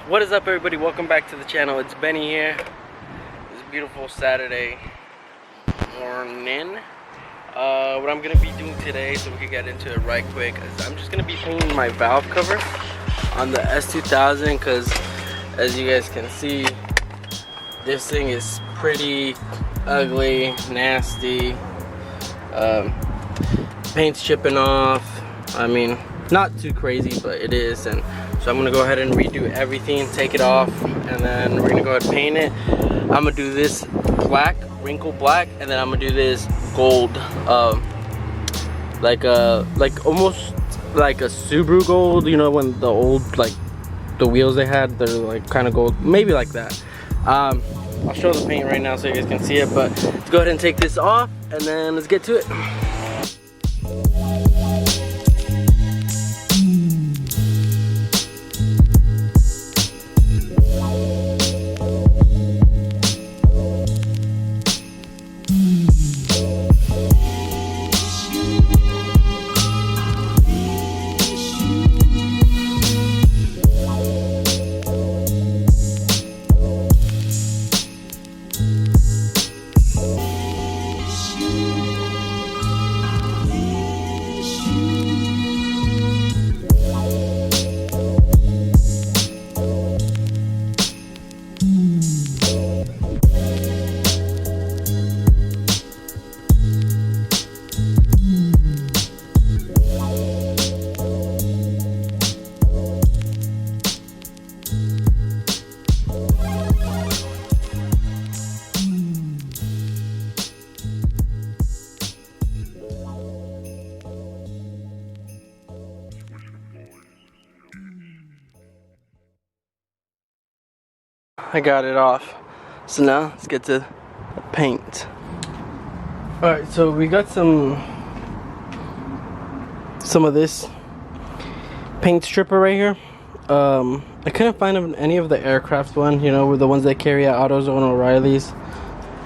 What is up, everybody? Welcome back to the channel. It's Benny here. It's a beautiful Saturday morning. What I'm gonna be doing today, so we can get into it right quick, is I'm just gonna be painting my valve cover on the S2000, because as you guys can see, this thing is pretty ugly, nasty. Paint's chipping off. I mean, not too crazy, but it is. And so I'm gonna go ahead and redo everything, take it off, and then we're gonna go ahead and paint it. I'm gonna do this black, wrinkle black, and then I'm gonna do this gold, like almost like a Subaru gold. You know, when the old, like the wheels they had, they're like kind of gold, maybe like that. I'll show the paint right now so you guys can see it, but let's go ahead and take this off and then let's get to it. I got it off. So now let's get to the paint. Alright, so we got some of this paint stripper right here. I couldn't find any of the aircraft one, you know, the ones that carry at AutoZone or O'Reilly's.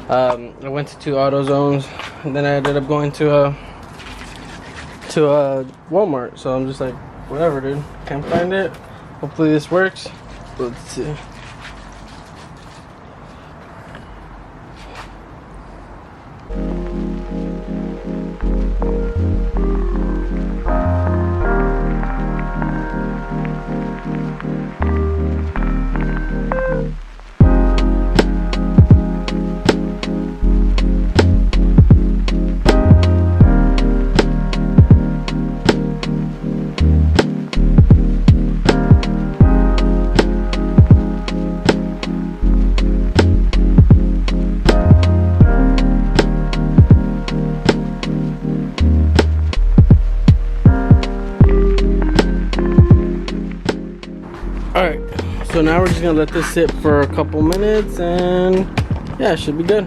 I went to 2 AutoZones, and then I ended up going to Walmart. So I'm just like, whatever, dude. Can't find it. Hopefully this works. Let's see. Alright, so now we're just gonna let this sit for a couple minutes, and yeah, it should be good.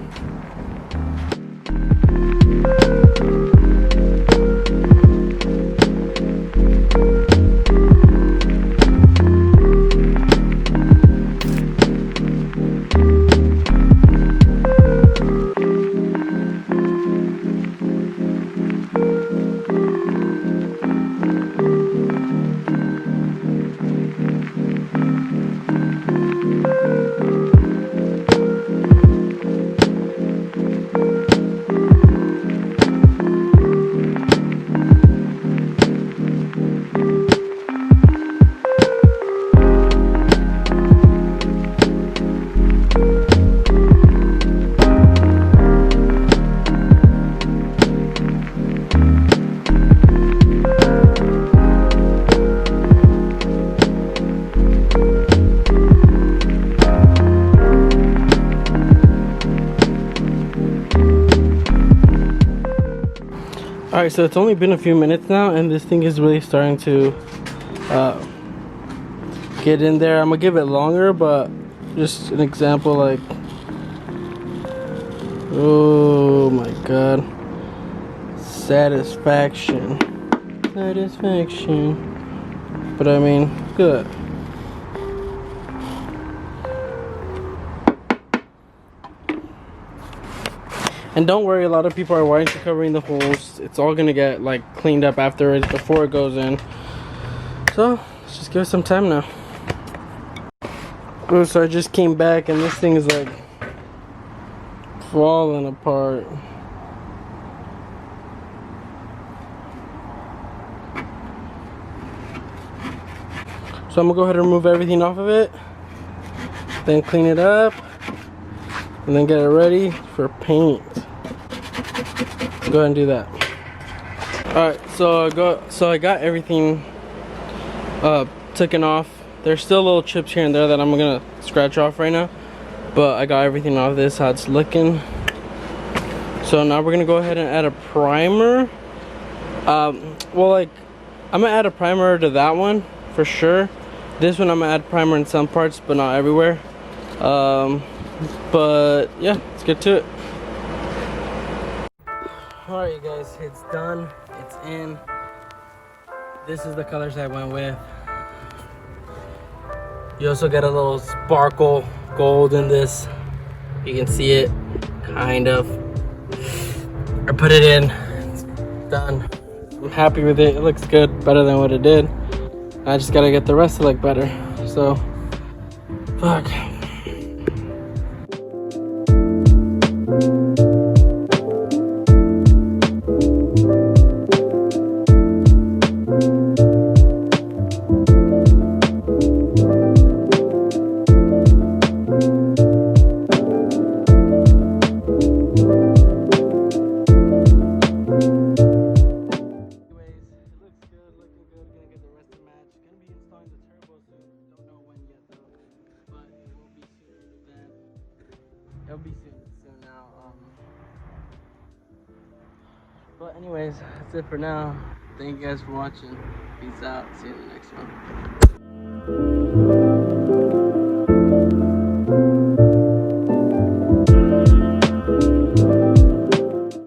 Alright, so it's only been a few minutes now, and this thing is really starting to get in there. I'm gonna give it longer, but just an example, like, oh my god, satisfaction, but I mean, good. And don't worry, a lot of people are warranty covering the holes. It's all gonna get like cleaned up afterwards before it goes in. So let's just give it some time now. Oh, so I just came back and this thing is like falling apart. So I'm gonna go ahead and remove everything off of it, then clean it up, and then get it ready for paint. Go ahead and do that. Alright, so I got everything taken off. There's still little chips here and there that I'm gonna scratch off right now, but I got everything off. This how it's looking. So now we're gonna go ahead and add a primer. Well, like, I'm gonna add a primer to that one for sure. This one I'm gonna add primer in some parts, but not everywhere. But yeah, let's get to it. Alright, you guys, it's done. It's in. This is the colors I went with. You also get a little sparkle gold in this. You can see it, kind of. I put it in. It's done. I'm happy with it. It looks good, better than what it did. I just gotta get the rest to look better. So, fuck. It'll be soon now. But anyways, that's it for now. Thank you guys for watching. Peace out. See you in the next one.